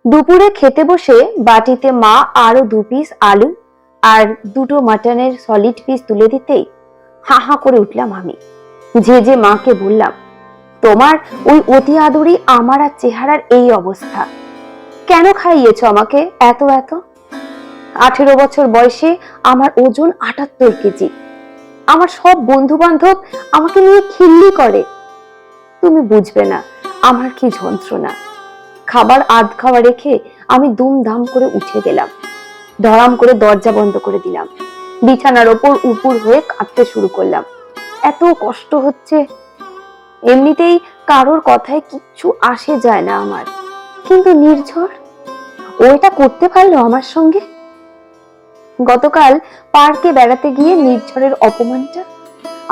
দুপুরে খেতে বসে বাটিতে মা আরো 2 পিস আলু আর 2টো মাটনের সলিড পিস তুলে দিতেই হা হা করে উঠলাম আমি। যে মাকে বললাম, তোমার ওই অতি আদরি আমার আর চেহারার এই অবস্থা, কেন খাইয়েছ আমাকে এত এত? 18 বছর বয়সে আমার ওজন 78 কেজি। আমার সব বন্ধু বান্ধব আমাকে নিয়ে খিল্লি করে। তুমি বুঝবে না আমার কি যন্ত্রণা। খাবার আধ খাওয়া রেখে আমি দুমদাম করে উঠে গেলাম, ধরাম করে দরজা বন্ধ করে দিলাম, বিছানার ওপর উপুর হয়ে কাঁদতে শুরু করলাম। এত কষ্ট হচ্ছে। এমনিতেই কারোর কথায় কিচ্ছু আসে যায় না আমার, কিন্তু নির্ঝর ওইটা করতে পারলো আমার সঙ্গে। গতকাল পার্কে বেড়াতে গিয়ে নির্ঝরের অপমানটা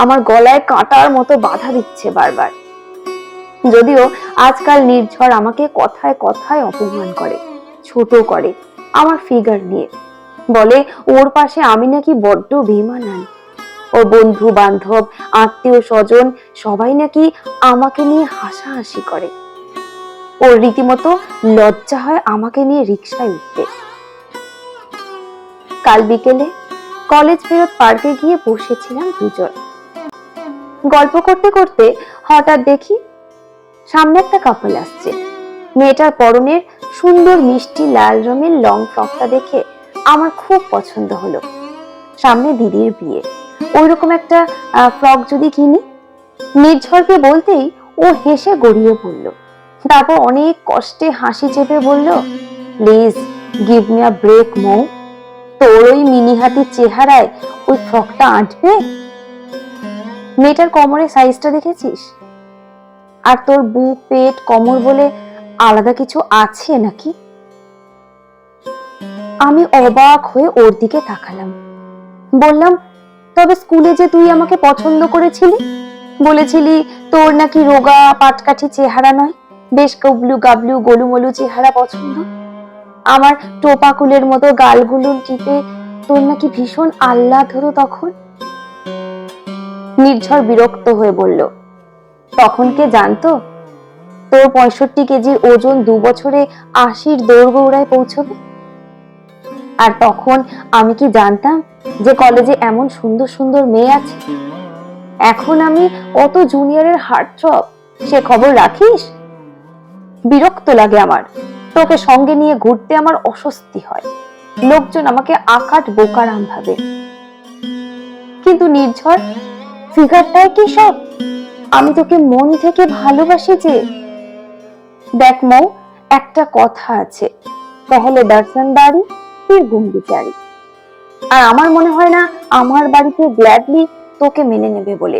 আমার গলায় কাঁটার মতো বাধা দিচ্ছে বারবার। যদিও আজকাল নির্ঝর আমাকে কথায় কথায় অপমান করে, ছোট করে আমার ফিগার নিয়ে, বলে ওর পাশে আমি নাকি বড্ড বেমানান। ওর বন্ধু বান্ধব আত্মীয় স্বজন সবাই নাকি আমাকে নিয়ে হাসাহাসি করে। ওর রীতিমতো লজ্জা হয় আমাকে নিয়ে রিকশায় উঠতে। কাল বিকেলে কলেজ ফেরত পার্কে গিয়ে বসেছিলাম দুজন, গল্প করতে করতে হঠাৎ দেখি সামনে একটা কাপল আসছে। মেয়েটার পরনের সুন্দর মিষ্টি লাল রঙের লং ফ্রকটা দেখে আমার খুব পছন্দ হলো। সামনে দিদির বিয়ে, ওইরকম একটা ফ্রক যদি কিনি। নির্ঝরকে বলতেই ও হেসে গড়িয়ে পড়ল, তারপর অনেক কষ্টে হাসি চেপে বলল, please give me a break Mou, তোর ওই মিনি হাতির চেহারায় ওই ফ্রকটা আঁটবে? মেয়েটার কোমরের সাইজটা দেখেছিস? আর তোর বুক পেট কোমর বলে আলাদা কিছু আছে নাকি? আমি অবাক হয়ে ওর দিকে তাকালাম, বললাম, তবে স্কুলে যে তুই আমাকে পছন্দ করেছিলি, বলেছিলি তোর নাকি রোগা পাটকাঠি চেহারা নয়, বেশ কবলু গাবলু গোলুমলু চেহারা পছন্দ। আমার টোপাকুলের মতো গালগুলো টিপে তোর নাকি ভীষণ আহ্লাদ হতো তখন। নির্ঝর বিরক্ত হয়ে বলল, তখন কে জানতো তোর 65 কেজির ওজন 2 বছরে 80-র দৌড়গৌড়ায় পৌঁছবে? আর তখন আমি কি জানতাম যে কলেজে এমন সুন্দর সুন্দর মেয়ে আছে? এখন আমি কত জুনিয়রের হার্টথ্রব, সে খবর রাখিস? বিরক্ত লাগে আমার, তোকে সঙ্গে নিয়ে ঘুরতে আমার অস্বস্তি হয়, লোকজন আমাকে আকাট বোকারাম ভাবে। কিন্তু নির্ঝর, ফিগারটাই কি সব? আমি তোকে মন থেকে ভালোবাসি যে। দেখ মৌ, একটা কথা আছে, পহলে দর্শনদারি ফির গুমবিচারি। আর আমার মনে হয় না আমার বাড়িতে গ্ল্যাডলি তোকে মেনে নেবে বলে।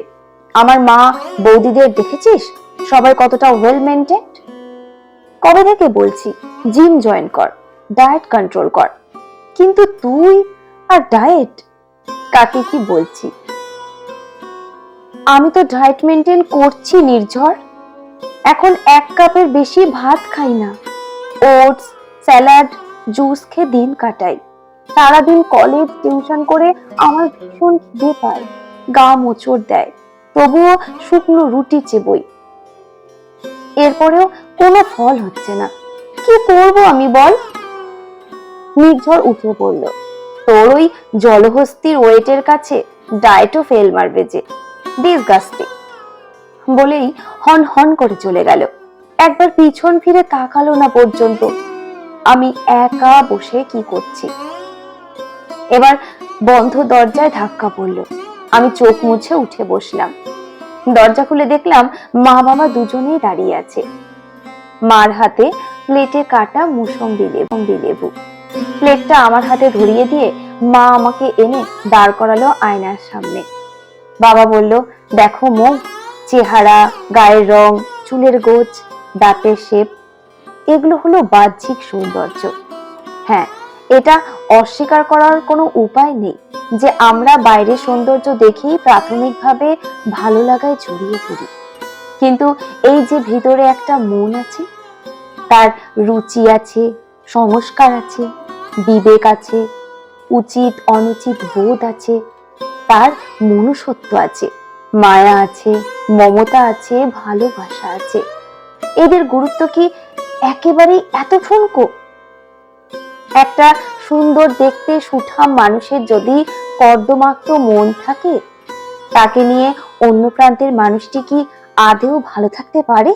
আমার মা বৌদিদের দেখেছিস সবাই কতটা ওয়েল মেইনটেইনড। কবে থেকে বলছি জিম জয়েন কর, ডায়েট কন্ট্রোল কর, কিন্তু তুই আর ডায়েট, কাকে কি বলছি? আমি তো ডায়েট মেনটেন করছি নির্ঝর। এখন 1 কাপের বেশি ভাত খাই না, ওটস স্যালাড জুস খেয়ে দিন কাটাই। সারাদিন কলেজ টিউশন করে আমার ভীষণ খিদে পায়, গা মোচড় দেয়, তবুও শুকনো রুটি চেবই। এরপরেও কোনো ফল হচ্ছে না, কি করব আমি বল? নির্ঝর উঠে পড়ল, তোর ওই জলহস্তির ওয়েটের কাছে ডায়েটও ফেল মারবে যে, ডিসগাস্টিং বলেই হন হন করে চলে গেল। একবার পিছন ফিরে তাকালো না পর্যন্ত। আমি একা বসে কি করছি। এবার বন্ধ দরজায় ধাক্কা পড়ল, আমি চোখ মুছে উঠে বসলাম। দরজা খুলে দেখলাম মা বাবা দুজনেই দাঁড়িয়ে আছে। মার হাতে প্লেটে কাটা মুসম্বি লেবু। প্লেটটা আমার হাতে ধরিয়ে দিয়ে মা আমাকে এনে দাঁড় করালো আয়নার সামনে। বাবা বলল, দেখো মৌ, চেহারা, গায়ের রং, চুলের গোছ, দাঁতের শেপ, এগুলো হলো বাহ্যিক সৌন্দর্য। হ্যাঁ, এটা অস্বীকার করার কোনো উপায় নেই যে আমরা বাইরের সৌন্দর্য দেখেই প্রাথমিকভাবে ভালো লাগায় জড়িয়ে পড়ি, কিন্তু এই যে ভিতরে একটা মন আছে, তার রুচি আছে, সংস্কার আছে, বিবেক আছে, উচিত অনুচিত বোধ আছে, তার মনুষ্যত্ব আছে, মায়া আছে, মমতা আছে, ভালোবাসা আছে, এদের গুরুত্ব কি একেবারেই এত ঠুনকো একটা সুন্দর দেখতে সুঠাম মানুষের যদি কর্দমাক্ত মন থাকে, তাকে নিয়ে অন্য প্রান্তের মানুষটি কি আদেও ভালো থাকতে পারে?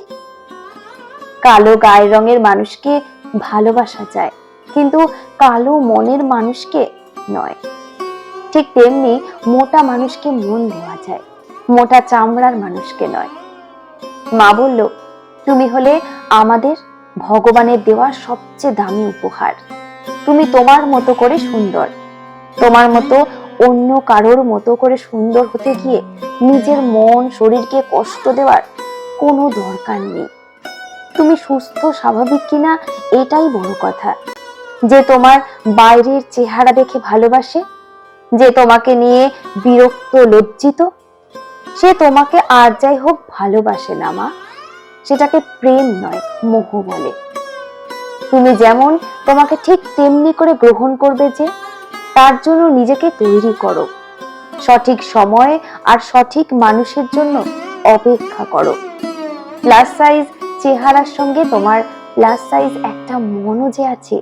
কালো গায়ের রঙের মানুষকে ভালোবাসা যায়, কিন্তু কালো মনের মানুষকে নয়। ঠিক তেমনি মোটা মানুষকে মন দেওয়া যায়, মোটা চামড়ার মানুষকে নয়। মা বলল, তুমি হলে আমাদের ভগবানের দেওয়া সবচেয়ে দামি উপহার। তুমি তোমার মতো করে সুন্দর। তোমার মতো অন্য কারোর মতো করে সুন্দর হতে গিয়ে নিজের মন শরীরকে কষ্ট দেওয়ার কোনো দরকার নেই। তুমি সুস্থ স্বাভাবিক কিনা এটাই বড় কথা। যে তোমার বাইরের চেহারা দেখে ভালোবাসে, যে তোমাকে নিয়ে বিরক্ত লজ্জিত, সে তোমাকে আর যাই হোক ভালোবাসে না মা। সেটাকে প্রেম নয়, মোহ বলে। তুমি যেমন তোমাকে ঠিক তেমনি করে গ্রহণ করবে, যে তার জন্য নিজেকে তৈরি করো। সঠিক সময়ে আর সঠিক মানুষের জন্য অপেক্ষা করো। প্লাস সাইজ চেহারার সঙ্গে তোমার প্লাস সাইজ একটা মনও যে আছে,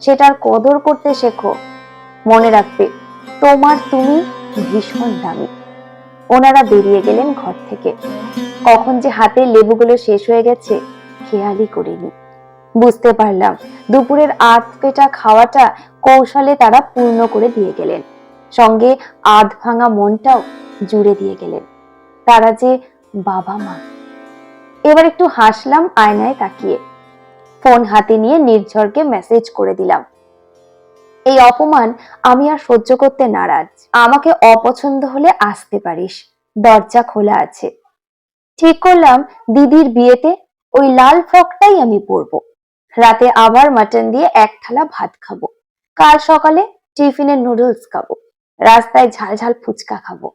সেটার কদর করতে শেখো। মনে রাখবে, তোমার তুমি ভীষণ দামি। ওনারা বেরিয়ে গেলেন ঘর থেকে। কখন যে হাতে লেবুগুলো শেষ হয়ে গেছে খেয়ালই করিনি। বুঝতে পারলাম দুপুরের আধ পেটা খাওয়াটা কৌশলে তারা পূর্ণ করে দিয়ে গেলেন, সঙ্গে আধ ভাঙা মনটাও জুড়ে দিয়ে গেলেন। তারা যে বাবা মা। এবার একটু হাসলাম আয়নায় তাকিয়ে। ফোন হাতে নিয়ে নির্ঝরকে মেসেজ করে দিলাম, এই অপমান আমি আর সহ্য করতে নারাজ। আমাকে অপছন্দ হলে আসতে পারিস, দরজা খোলা আছে। ঠিক করলাম দিদির বিয়েতে ওই লাল ফ্রকটাই আমি পরবো। রাতে আবার মাটন দিয়ে এক থালা ভাত খাবো। কাল সকালে টিফিনে নুডলস খাবো। রাস্তায় ঝাল ঝাল ফুচকা খাবো।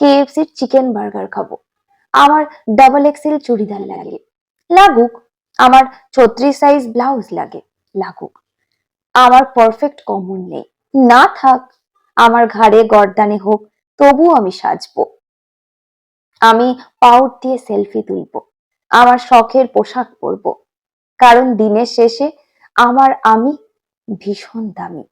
কেএফসির চিকেন বার্গার খাবো। আমার ডাবল এক্সেল চুড়িদার লাগে, লাগুক। আমার 36 সাইজ ব্লাউজ লাগে, লাগুক। আমার পারফেক্ট কমন নেই, না থাক। আমার ঘাড়ে গর্দানে হোক, তবু আমি সাজবো। আমি পাউট দিয়ে সেলফি তুলবো। আমার শখের পোশাক পরবো। কারণ দিনের শেষে আমি ভীষণ দামি।